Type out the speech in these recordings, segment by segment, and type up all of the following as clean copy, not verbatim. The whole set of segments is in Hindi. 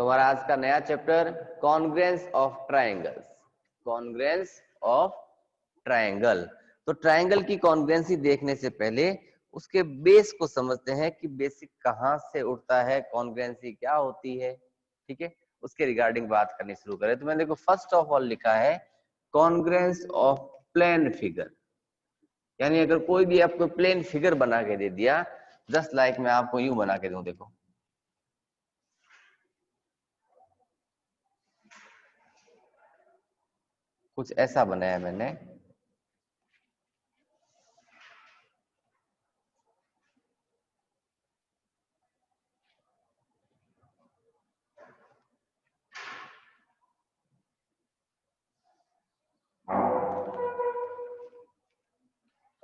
तो हमारा आज का नया chapter congruence of triangles, congruence of triangle. तो ट्रायंगल की कॉन्ग्रुएंसी देखने से पहले उसके बेस को समझते हैं कि बेसिक कहां से उठता है, कॉन्ग्रुएंसी क्या होती है, ठीक है, उसके रिगार्डिंग बात करनी शुरू करें। तो मैंने देखो फर्स्ट ऑफ ऑल लिखा है कॉन्ग्रुएंस ऑफ प्लेन फिगर, यानी अगर कोई भी आपको प्लेन फिगर बना के दे दिया, जस्ट लाइक मैं आपको यूं बना के दूं, देखो कुछ ऐसा बनाया मैंने,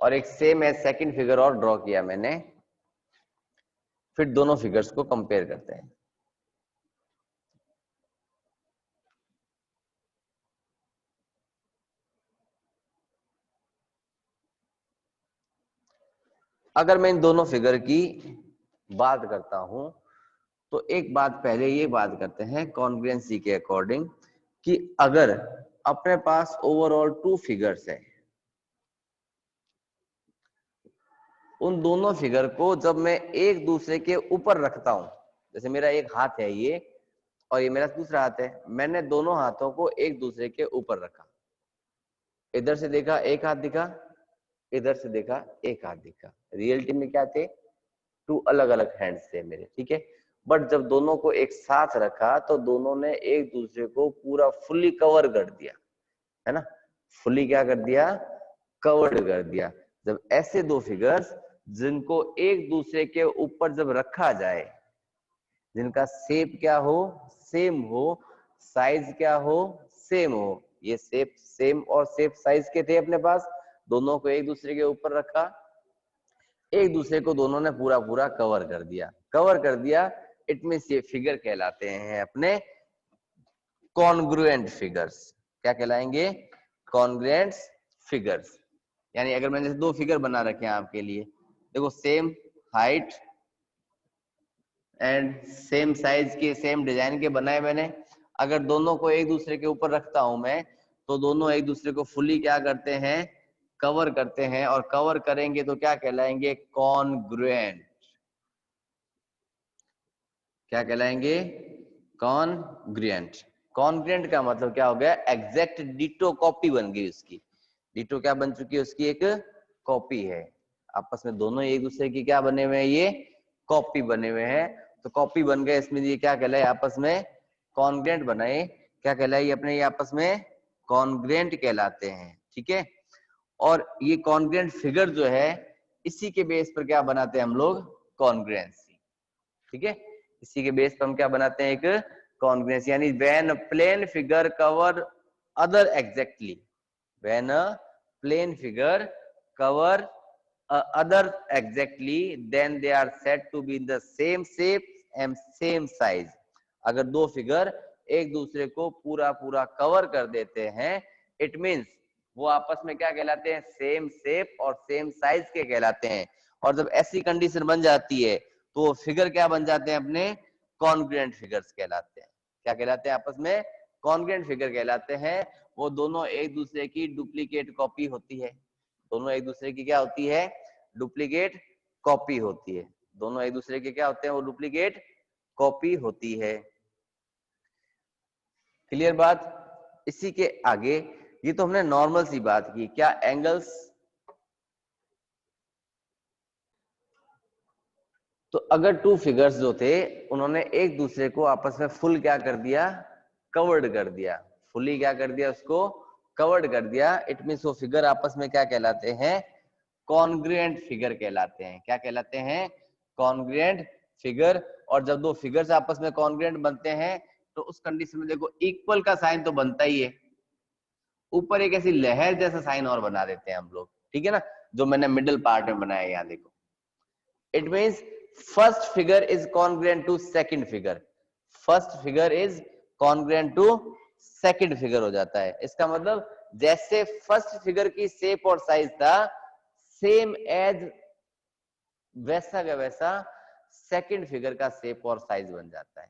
और एक सेम है सेकंड फिगर और ड्रॉ किया मैंने। फिर दोनों फिगर्स को कंपेयर करते हैं। अगर मैं इन दोनों फिगर की बात करता हूं तो एक बात पहले ये बात करते हैं कॉन्ग्रुएंसी के अकॉर्डिंग कि अगर अपने पास ओवरऑल 2 फिगर्स है, उन दोनों फिगर को जब मैं एक दूसरे के ऊपर रखता हूं, जैसे मेरा एक हाथ है ये और ये मेरा दूसरा हाथ है, मैंने दोनों हाथों को एक दूसरे के ऊपर रखा, इधर से देखा एक हाथ दिखा, इधर से देखा एक हाथ दिखा, रियलिटी में क्या थे, 2 अलग अलग हैंड्स थे मेरे, ठीक है। बट जब दोनों को एक साथ रखा तो दोनों ने एक दूसरे को पूरा फुल्ली कवर कर दिया, है ना, फुल्ली क्या कर दिया, कवर्ड कर दिया। जब ऐसे दो फिगर्स जिनको एक दूसरे के ऊपर जब रखा जाए, जिनका शेप क्या हो, सेम हो, साइज क्या हो, सेम हो, ये शेप सेम और शेप साइज के थे अपने पास, दोनों को एक दूसरे के ऊपर रखा, एक दूसरे को दोनों ने पूरा पूरा कवर कर दिया, कवर कर दिया, इट मींस ये फिगर कहलाते हैं अपने कॉन्ग्रुएंट फिगर्स। क्या कहलाएंगे, कॉन्ग्रुएंट फिगर्स। यानी अगर मैंने दो फिगर बना रखे हैं आपके लिए, देखो same height and same size के सेम डिजाइन के बनाए मैंने, अगर दोनों को एक दूसरे के ऊपर रखता हूं मैं तो दोनों एक दूसरे को फुली क्या करते हैं, कवर करते हैं, और कवर करेंगे तो क्या कहलाएंगे, कॉन्ग्रुएंट। क्या कहलाएंगे, कॉन्ग्रुएंट। कॉन्ग्रुएंट का मतलब क्या हो गया, एग्जैक्ट डिटो कॉपी बन गई उसकी। डिटो क्या बन चुकी है, उसकी एक कॉपी है, आपस में दोनों एक दूसरे की क्या बने हुए हैं, ये कॉपी बने हुए हैं। तो कॉपी बन गए, इसमें ये क्या कहलाए, आपस में कॉन्ग्रुएंट बनाए, क्या कहलाए ये अपने, ये आपस में कॉन्ग्रुएंट कहलाते हैं, ठीक है। और ये कॉन्ग्रुएंट फिगर जो है इसी के बेस पर क्या बनाते हैं हम लोग, कॉन्ग्रुएंसी, ठीक है। इसी के बेस पर हम क्या बनाते हैं, एक कॉन्ग्रुएंसी, यानी when plane figure cover other exactly, when a plane figure cover other exactly then they are said to be in the same shape and same size। अगर दो फिगर एक दूसरे को पूरा पूरा कवर कर देते हैं, इट मींस वो आपस में क्या कहलाते हैं, सेम शेप और सेम साइज के कहलाते हैं। और जब ऐसी कंडीशन बन जाती है तो वो फिगर क्या बन जाते हैं, अपने कॉन्ग्रुएंट फिगर्स कहलाते हैं। क्या कहलाते हैं, आपस में कॉन्ग्रुएंट फिगर कहलाते हैं। वो दोनों एक दूसरे की डुप्लीकेट कॉपी होती है, दोनों एक दूसरे की क्या होती है, डुप्लीकेट कॉपी होती है, दोनों एक दूसरे के क्या होते हैं, वो डुप्लीकेट कॉपी होती है। क्लियर बात। इसी के आगे, ये तो हमने नॉर्मल सी बात की, क्या एंगल्स, तो अगर 2 फिगर्स जो थे उन्होंने एक दूसरे को आपस में फुल क्या कर दिया, कवर्ड कर दिया, फुली क्या कर दिया, उसको कवर्ड कर दिया, इट मींस वो फिगर आपस में क्या कहलाते हैं, कॉन्ग्रुएंट फिगर कहलाते हैं। क्या कहलाते हैं, कॉन्ग्रुएंट फिगर। और जब दो फिगर्स आपस में कॉन्ग्रुएंट बनते हैं तो उस कंडीशन में देखो इक्वल का साइन तो बनता ही है, ऊपर एक ऐसी लहर जैसा साइन और बना देते हैं हम लोग, ठीक है ना, जो मैंने मिडिल पार्ट में बनाया है, यहाँ देखो, it means first figure is congruent to second figure, first figure is congruent to second figure हो जाता है। इसका मतलब जैसे फर्स्ट फिगर की शेप और साइज था सेम एज, वैसा का वैसा सेकंड फिगर का शेप और साइज बन जाता है।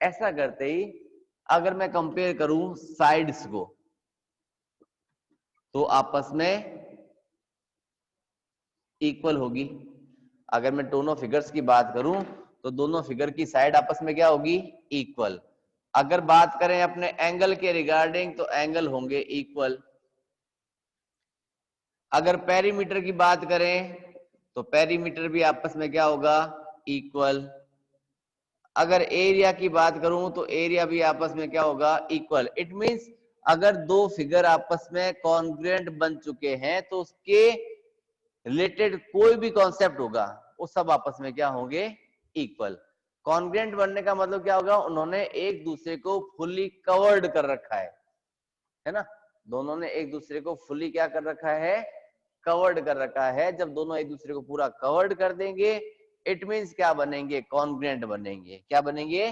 ऐसा करते ही अगर मैं कंपेयर करूं साइड्स को तो आपस में इक्वल होगी। अगर मैं दोनों फिगर्स की बात करूं तो दोनों फिगर की साइड आपस में क्या होगी, इक्वल। अगर बात करें अपने एंगल के रिगार्डिंग तो एंगल होंगे इक्वल। अगर पेरीमीटर की बात करें तो पेरीमीटर भी आपस में क्या होगा, इक्वल। अगर एरिया की बात करूं तो एरिया भी आपस में क्या होगा, इक्वल। इट मींस अगर दो फिगर आपस में कॉन्ग्रुएंट बन चुके हैं तो उसके रिलेटेड कोई भी कॉन्सेप्ट होगा वो सब आपस में क्या होंगे, इक्वल। कॉन्ग्रुएंट बनने का मतलब क्या होगा, उन्होंने एक दूसरे को फुली कवर्ड कर रखा है ना। दोनों ने एक दूसरे को फुली क्या कर रखा है, कवर्ड कर रखा है। जब दोनों एक दूसरे को पूरा कवर्ड कर देंगे इट मींस क्या बनेंगे, कॉन्ग्रुएंट बनेंगे। क्या बनेंगे,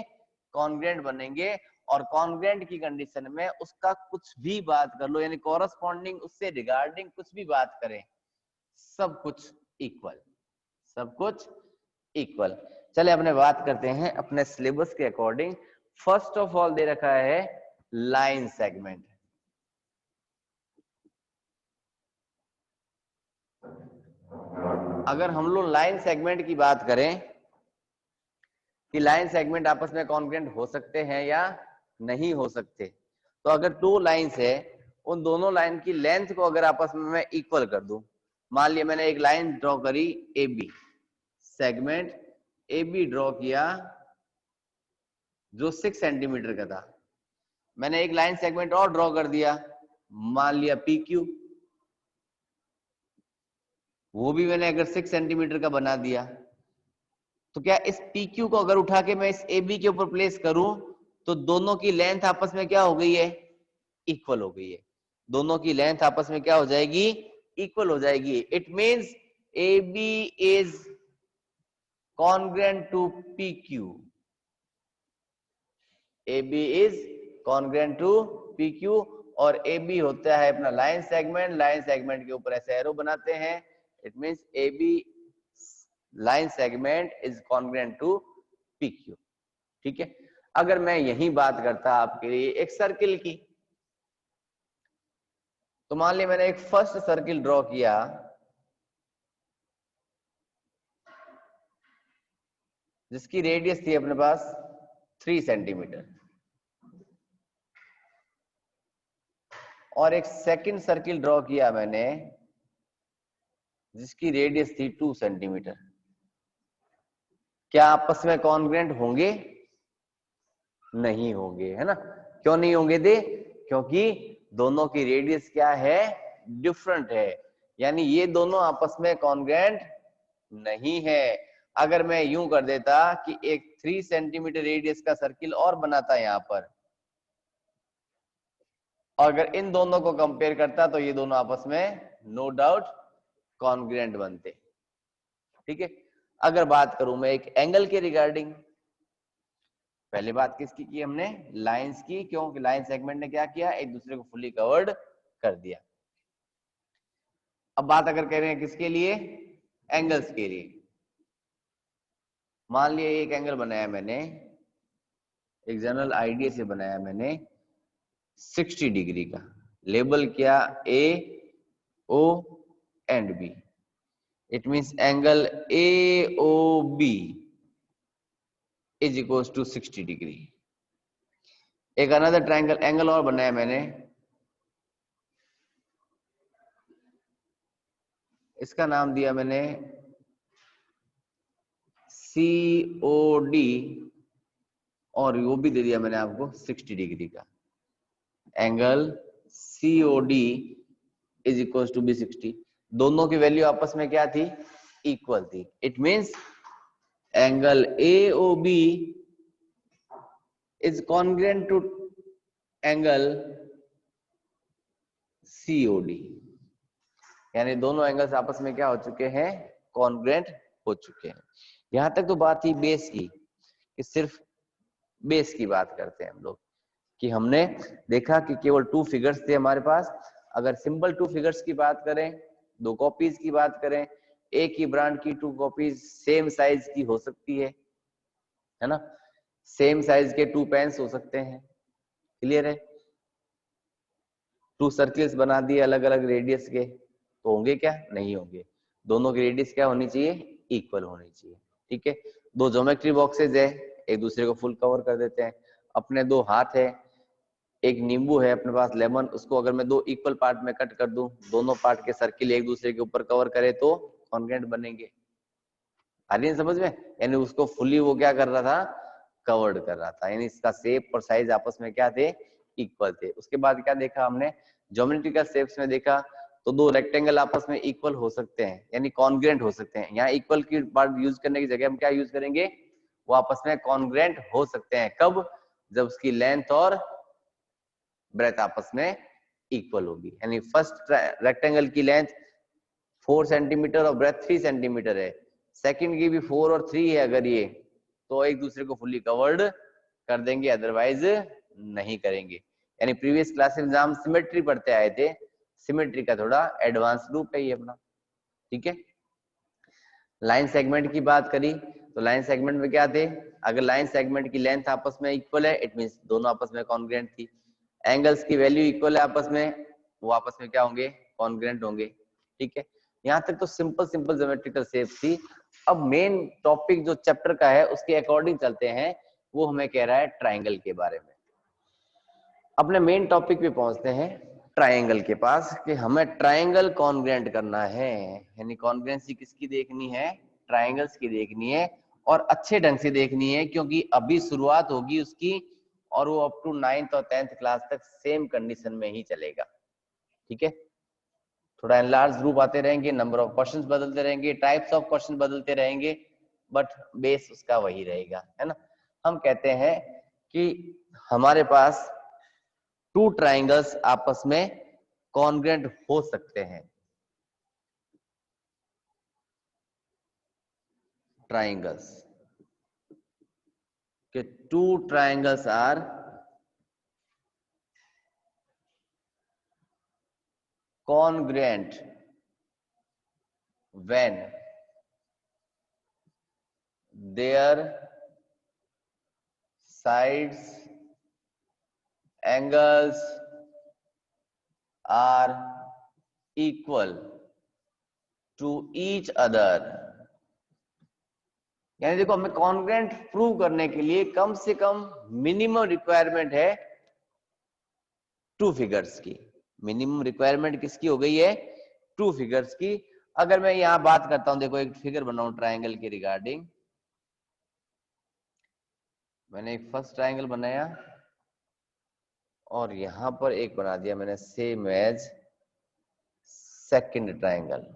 कॉन्ग्रुएंट बनेंगे। और कॉन्ग्रुएंट की कंडीशन में उसका कुछ भी बात कर लो, यानी कॉरस्पॉन्डिंग उससे रिगार्डिंग कुछ भी बात करें, सब कुछ इक्वल, सब कुछ इक्वल। चले अपने बात करते हैं अपने सिलेबस के according. First of all they रखा है लाइन सेगमेंट। अगर हम लोग लाइन सेगमेंट की बात करें कि लाइन सेगमेंट आपस में कॉन्ग्रुएंट हो सकते हैं या नहीं हो सकते, तो अगर दो लाइंस है उन दोनों लाइन की लेंथ को अगर आपस में मैं इक्वल कर दूं, मान लिया मैंने एक लाइन ड्रॉ करी A B, segment A B draw किया जो 6 सेंटीमीटर का था। मैंने एक लाइन सेगमेंट और ड्रॉ कर दिया, मान लिया पी क्यू, वो भी मैंने अगर 6 सेंटीमीटर का बना दिया, तो क्या इस पी क्यू को अगर उठा के मैं इस ए बी के ऊपर प्लेस करूं तो दोनों की लेंथ आपस में क्या हो गई है, इक्वल हो गई है। दोनों की लेंथ आपस में क्या हो जाएगी, इक्वल हो जाएगी। It means A B is congruent to P Q, A B is congruent to P Q. और ए बी होता है अपना लाइन सेगमेंट, लाइन सेगमेंट के ऊपर ऐसे एरो बनाते हैं। It means A B line segment is congruent to P Q. ठीक है। अगर मैं यही बात करता आपके लिए एक सर्किल की, तो मान लिया मैंने एक फर्स्ट सर्किल ड्रॉ किया जिसकी रेडियस थी अपने पास 3 सेंटीमीटर, और एक सेकंड सर्किल ड्रॉ किया मैंने जिसकी रेडियस थी 2 सेंटीमीटर। क्या आपस में कॉन्ग्रुएंट होंगे, नहीं होंगे, है ना। क्यों नहीं होंगे दे, क्योंकि दोनों की रेडियस क्या है, डिफरेंट है। यानी ये दोनों आपस में कॉन्ग्रुएंट नहीं है। अगर मैं यूं कर देता कि एक 3 सेंटीमीटर रेडियस का सर्किल और बनाता यहां पर, और अगर इन दोनों को कंपेयर करता तो ये दोनों आपस में नो डाउट कॉन्ग्रुएंट बनते। ठीक है। अगर बात करूं मैं एक एंगल के रिगार्डिंग, पहले बात किसकी की हमने, लाइंस की, क्योंकि लाइन सेगमेंट ने क्या किया, एक दूसरे को फुली कवर्ड कर दिया। अब बात अगर कह रहे हैं किसके लिए, एंगल्स के लिए, मान लिया एक एंगल बनाया मैंने, एक जनरल आइडिया से बनाया मैंने 60 डिग्री का, लेबल किया A O and B. It means angle A O B is equal to 60 degree. एक अनदर ट्रायंगल एंगल और बनाया मैंने, इसका नाम दिया मैंने COD, और वो भी दे दिया मैंने आपको 60 डिग्री का। Angle COD is equal to B 60। दोनों की वैल्यू आपस में क्या थी, इक्वल थी। It means angle AOB is congruent to angle COD, यानी दोनों एंगल्स आपस में क्या हो चुके हैं, कॉन्ग्रुएंट हो चुके हैं। यहां तक तो बात थी बेस की, कि सिर्फ बेस की बात करते हैं हम लोग, कि हमने देखा कि केवल 2 फिगर्स थे हमारे पास। अगर सिंपल 2 फिगर्स की बात करें, 2 कॉपीज की बात करें, एक ही ब्रांड की 2 कॉपीज सेम साइज की हो सकती है ना। सेम साइज के 2 पेन्स हो सकते हैं, क्लियर है। 2 सर्किल्स बना दिए अलग अलग रेडियस के, तो होंगे क्या, नहीं होंगे। दोनों की रेडियस क्या होनी चाहिए, इक्वल होनी चाहिए, ठीक है। 2 ज्योमेट्री बॉक्सेज है, एक दूसरे को फुल कवर कर देते हैं। अपने 2 हाथ है, एक नींबू है अपने पास, लेमन, उसको अगर मैं 2 इक्वल पार्ट में कट कर दूं, दोनों पार्ट के सर्किल एक दूसरे के ऊपर कवर करे तो कॉन्ग्रुएंट बनेंगे। आ रही है समझ में, यानी उसको फुली वो क्या कर रहा था, कवर्ड कर रहा था, यानी इसका शेप और साइज आपस में क्या थे, इक्वल थे। उसके बाद क्या देखा हमने, ज्योमेट्रिकल शेप्स में देखा तो 2 रेक्टेंगल आपस में इक्वल हो सकते हैं, यानी कॉन्ग्रुएंट हो सकते हैं। यहाँ इक्वल की बात यूज करने की जगह हम क्या यूज करेंगे, वो आपस में कॉन्ग्रुएंट हो सकते हैं। कब, जब उसकी लेंथ और ब्रेथ आपस में इक्वल होगी। यानी फर्स्ट रेक्टेंगल की लेंथ 4 सेंटीमीटर और ब्रेथ 3 सेंटीमीटर है, सेकंड की भी 4 और 3 है, अगर ये तो एक दूसरे को फुली कवर्ड कर देंगे, अदरवाइज नहीं करेंगे। यानी प्रीवियस क्लासेस में हम सिमेट्री पढ़ते आए थे, सिमेट्री का थोड़ा एडवांस रूप है ये अपना, ठीक है। लाइन सेगमेंट की बात करी तो लाइन सेगमेंट में क्या थे, अगर लाइन सेगमेंट की लेंथ आपस में इक्वल है, इट मींस दोनों आपस में कॉन्ग्रुएंट थी। एंगल्स की वैल्यू इक्वल है आपस में, वो आपस में क्या होंगे, कॉन्ग्रुएंट होंगे, ठीक है। यहाँ तक तो सिंपल सिंपल ज्योमेट्रिकल शेप थी। अब मेन टॉपिक जो चैप्टर का है उसके अकॉर्डिंग चलते हैं, वो हमें कह रहा है ट्राइंगल के बारे में। अपने मेन टॉपिक पे पहुंचते हैं, ट्राइंगल के पास, कि हमें ट्राइंगल कॉन्ग्रुएंट करना है, यानी कॉन्ग्रुएंसी किसकी देखनी है, ट्राइंगल्स की देखनी है, और अच्छे ढंग से देखनी है, क्योंकि अभी शुरुआत होगी उसकी, और वो अप टू 9th और 10th क्लास तक सेम कंडीशन में ही चलेगा, ठीक है। थोड़ा एनलार्ज ग्रुप आते रहेंगे, नंबर ऑफ क्वेश्चंस बदलते रहेंगे, टाइप्स ऑफ क्वेश्चन बदलते रहेंगे, बट बेस उसका वही रहेगा, है ना। हम कहते हैं कि हमारे पास 2 ट्राइंगल्स आपस में कॉन्ग्रुएंट हो सकते हैं। ट्राइंगल्स के 2 triangles are congruent when their sides angles are equal to each other। यानी देखो, हमें कॉन्ग्रुएंट प्रूव करने के लिए कम से कम मिनिमम रिक्वायरमेंट है 2 फिगर्स की। मिनिमम रिक्वायरमेंट किसकी हो गई है, 2 फिगर्स की। अगर मैं यहां बात करता हूं, देखो एक फिगर बनाऊं ट्राइंगल के रिगार्डिंग, मैंने एक फर्स्ट ट्राइंगल बनाया और यहां पर एक बना दिया मैंने same as second triangle.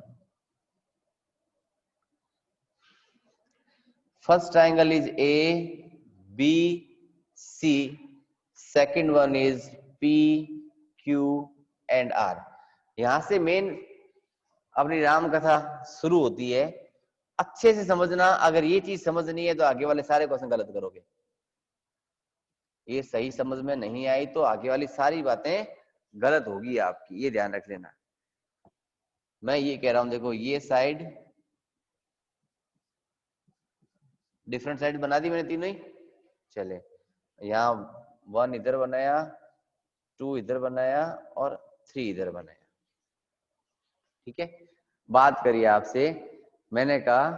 First triangle is A B C, second one is P Q and R. यहां से मेन अपनी राम कथा शुरू होती है। अच्छे से समझना, अगर ये चीज समझनी है तो आगे वाले सारे क्वेश्चन गलत करोगे। ये सही समझ में नहीं आई तो आगे वाली सारी बातें गलत होगी आपकी, ये ध्यान रख लेना। मैं ये कह रहा हूं, देखो ये साइड, डिफरेंट साइड बना दी मैंने तीनों ही, चले यहाँ 1 इधर बनाया, 2 इधर बनाया और 3 इधर बनाया, ठीक है। बात करिए आपसे, मैंने कहा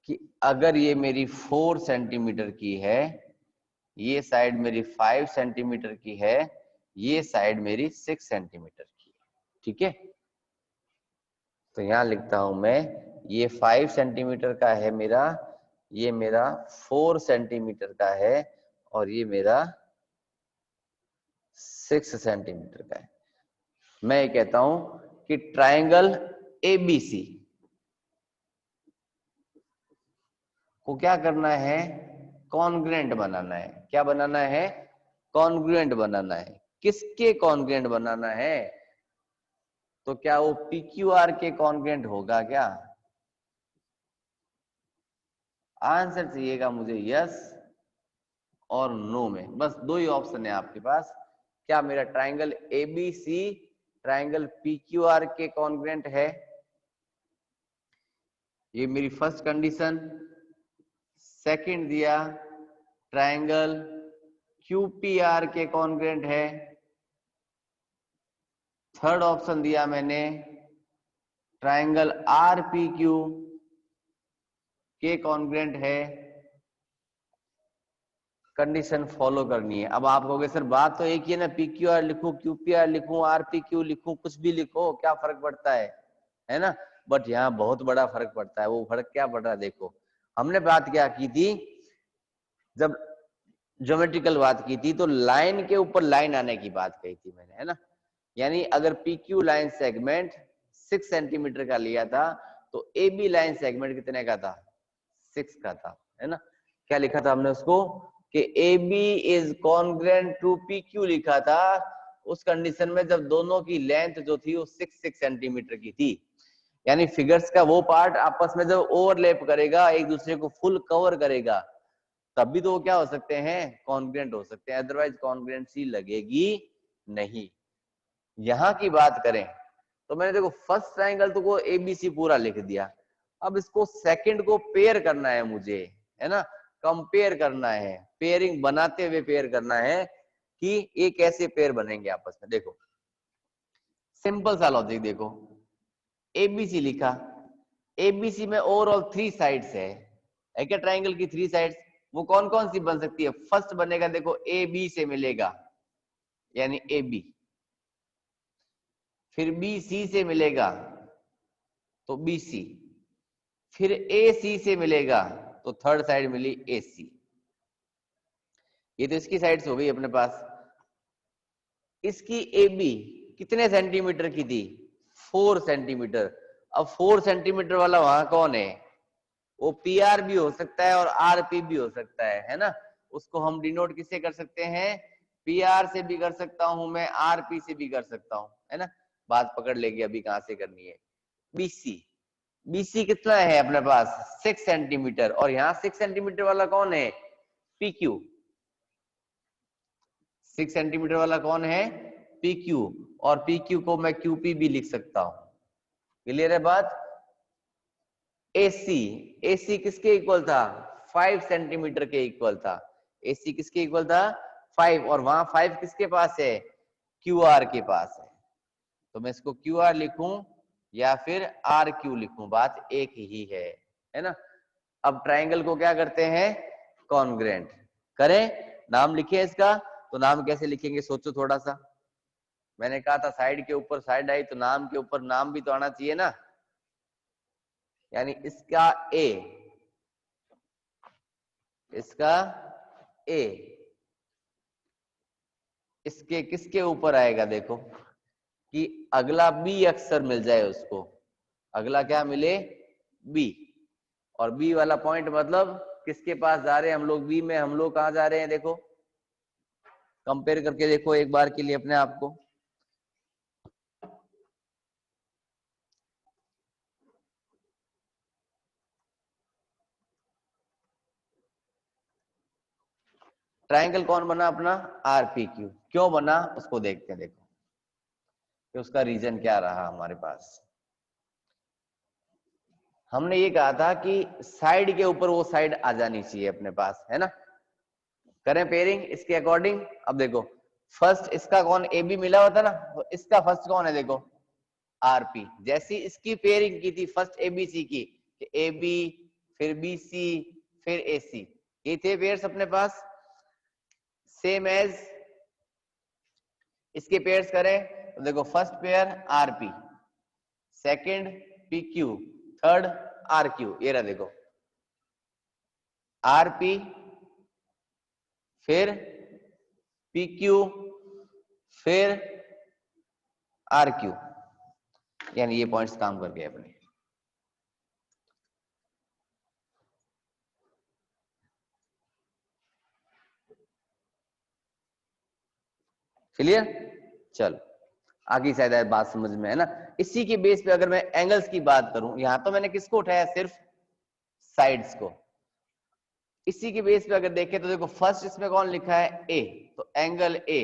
कि अगर ये मेरी 4 सेंटीमीटर की है, ये साइड मेरी 5 सेंटीमीटर की है, ये साइड मेरी 6 सेंटीमीटर की है, ठीक है। तो यहां लिखता हूं मैं, ये 5 सेंटीमीटर का है मेरा, ये मेरा 4 सेंटीमीटर का है, और ये मेरा 6 सेंटीमीटर का है। मैं ये कहता हूं कि ट्राइंगल एबीसी को क्या करना है, कॉन्ग्रुएंट बनाना है। क्या बनाना है, कॉन्ग्रुएंट बनाना है। किसके कॉन्ग्रुएंट बनाना है, तो क्या वो पीक्यूआर के कॉन्ग्रुएंट होगा क्या? आंसर चाहिएगा मुझे यस और नो में, बस 2 ही ऑप्शन है आपके पास। क्या मेरा ट्राइंगल एबीसी ट्राइंगल पीक्यूआर के कॉन्ग्रुएंट है? ये मेरी फर्स्ट कंडीशन। सेकंड दिया ट्रायंगल QPR के कॉन्ग्रुएंट है। थर्ड ऑप्शन दिया मैंने ट्रायंगल RPQ के कॉन्ग्रुएंट है। कंडीशन फॉलो करनी है। अब आप कहोगे सर बात तो एक ही है ना, PQR लिखूं, QPR लिखूं, RPQ लिखूं, कुछ भी लिखो, क्या फर्क पड़ता है ना। बट यहाँ बहुत बड़ा फर्क पड़ता है। वो फर्क क्या पड़ रहा है देखो, हमने बात क्या की थी, जब ज्योमेट्रिकल बात की थी तो लाइन के ऊपर लाइन आने की बात कही थी मैंने, है ना। यानी अगर PQ लाइन सेगमेंट 6 सेंटीमीटर का लिया था तो AB लाइन सेगमेंट कितने का था, 6 का था, है ना। क्या लिखा था हमने उसको कि AB is congruent to PQ लिखा था। उस कंडीशन में जब दोनों की लेंथ जो थी वो 6 सेंटीमीटर की थी, यानी फिगर्स का वो पार्ट आपस में जब ओवरलैप करेगा, एक दूसरे को फुल कवर करेगा, तब भी तो वो क्या हो सकते हैं, कॉन्ग्रुएंट हो सकते हैं, अदरवाइज कॉन्ग्रुएंसी लगेगी नहीं। यहां की बात करें तो मैंने देखो फर्स्ट ट्रायंगल तो को ABC पूरा लिख दिया। अब इसको सेकंड को पेयर करना है मुझे, है ना, कंपेयर करना है, पेयरिंग बनाते हुए पेयर करना है कि ये कैसे पेयर बनेंगे आपस में। देखो सिंपल सा लॉजिक देखो, ABC लिखा, ABC में ओवरऑल 3 साइड्स है क्या ट्रायंगल की 3 साइड्स, वो कौन कौन सी बन सकती है। फर्स्ट बनेगा देखो AB से मिलेगा यानी AB, फिर BC से मिलेगा तो BC, फिर AC से मिलेगा तो थर्ड साइड मिली AC। ये तो इसकी साइड्स हो गई अपने पास। इसकी AB कितने सेंटीमीटर की थी, 4 सेंटीमीटर। अब 4 सेंटीमीटर वाला वहां कौन है, वो PR भी हो सकता है और RP भी हो सकता है ना। उसको हम डिनोट किससे कर सकते हैं, PR से भी कर सकता हूं मैं, RP से भी कर सकता हूं, है ना। बात पकड़ लेगी अभी कहां से करनी है। BC कितना है अपने पास, 6 सेंटीमीटर, और यहाँ 6 सेंटीमीटर वाला कौन है, PQ। 6 सेंटीमीटर वाला कौन है, PQ, और PQ को मैं QP भी लिख सकता हूं। क्लियर है बात। AC किसके इक्वल था, 5 सेंटीमीटर के इक्वल था। AC किसके इक्वल था, 5, और वहां 5 किसके पास है, QR के पास है। तो मैं इसको QR लिखूं या फिर RQ लिखूं, बात एक ही है ना। अब ट्रायंगल को क्या करते हैं, कॉन्ग्रुएंट करें। नाम लिखे इसका, तो नाम कैसे लिखेंगे सोचो थोड़ा सा। मैंने कहा था साइड के ऊपर साइड आई तो नाम के ऊपर नाम भी तो आना चाहिए ना। यानी इसका A, इसका A इसके किसके ऊपर आएगा, देखो कि अगला B अक्षर मिल जाए उसको, अगला क्या मिले, B। और B वाला पॉइंट मतलब किसके पास जा रहे हैं हम लोग, B में हम लोग कहां जा रहे हैं, देखो कंपेयर करके देखो एक बार के लिए अपने आप को। ट्रायंगल कौन बना अपना, RPQ। क्यों बना उसको देखते हैं, देखो कि उसका रीजन क्या रहा हमारे पास। हमने ये कहा था कि साइड के ऊपर वो साइड आ जानी चाहिए अपने पास, है ना। करें पेयरिंग इसके अकॉर्डिंग। अब देखो फर्स्ट इसका कौन, AB मिला हुआ था ना, तो इसका फर्स्ट कौन है, देखो RP। जैसी इसकी पेयरिंग की थी फर्स्ट ABC की, कि AB फिर BC फिर AC, ये थे पेयर्स अपने पास। सेम एज इसके पेयर्स करें तो देखो first pair RP, second PQ, third RQ। ये रहा देखो RP फिर PQ फिर RQ, यानी ये पॉइंट्स काम कर गए अपने। क्लियर, चलो आगे शायद बात समझ में है ना। इसी के बेस पे अगर मैं एंगल्स की बात करूं, यहां तो मैंने किसको उठाया, सिर्फ साइड्स को। इसी के बेस पे अगर देखें तो देखो फर्स्ट इसमें कौन लिखा है, A, तो एंगल A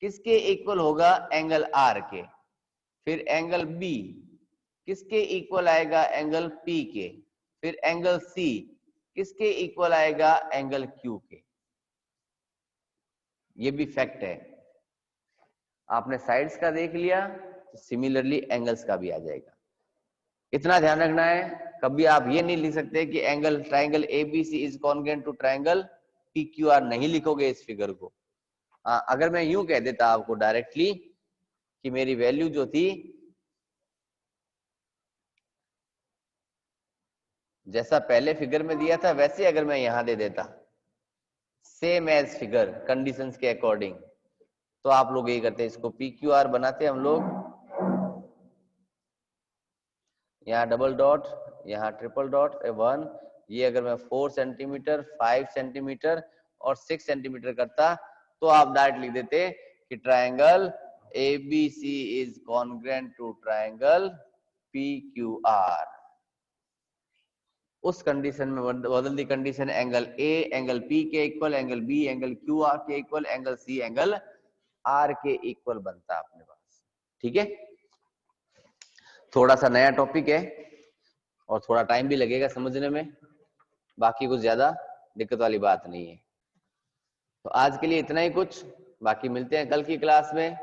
किसके इक्वल होगा, एंगल R के। फिर एंगल B किसके इक्वल आएगा, एंगल P के। फिर एंगल C किसके इक्वल आएगा, एंगल Q के। ये भी फैक्ट है। आपने साइड्स का देख लिया तो सिमिलरली एंगल्स का भी आ जाएगा। इतना ध्यान रखना है, कभी आप ये नहीं लिख सकते कि angle triangle ABC is congruent to triangle PQR, नहीं लिखोगे इस फिगर को। अगर मैं यूं कह देता आपको डायरेक्टली कि मेरी वैल्यू जो थी जैसा पहले फिगर में दिया था वैसे अगर मैं यहां दे देता सेम एज फिगर कंडीशंस के अकॉर्डिंग, तो आप लोग यही करते, इसको पीक्यूआर बनाते हम लोग, यहाँ डबल डॉट, यहाँ ट्रिपल डॉट 1, ये अगर मैं 4 सेंटीमीटर 5 सेंटीमीटर और 6 सेंटीमीटर करता तो आप डायरेक्ट लिख देते कि triangle ABC is congruent to triangle PQR। उस कंडीशन में बदल दी condition, angle A angle P के equal, angle B angle QR के equal, angle C angle R के इक्वल बनता अपने पास। ठीक है, थोड़ा सा नया टॉपिक है और थोड़ा टाइम भी लगेगा समझने में, बाकी कुछ ज्यादा दिक्कत वाली बात नहीं है। तो आज के लिए इतना ही कुछ, बाकी मिलते हैं कल की क्लास में।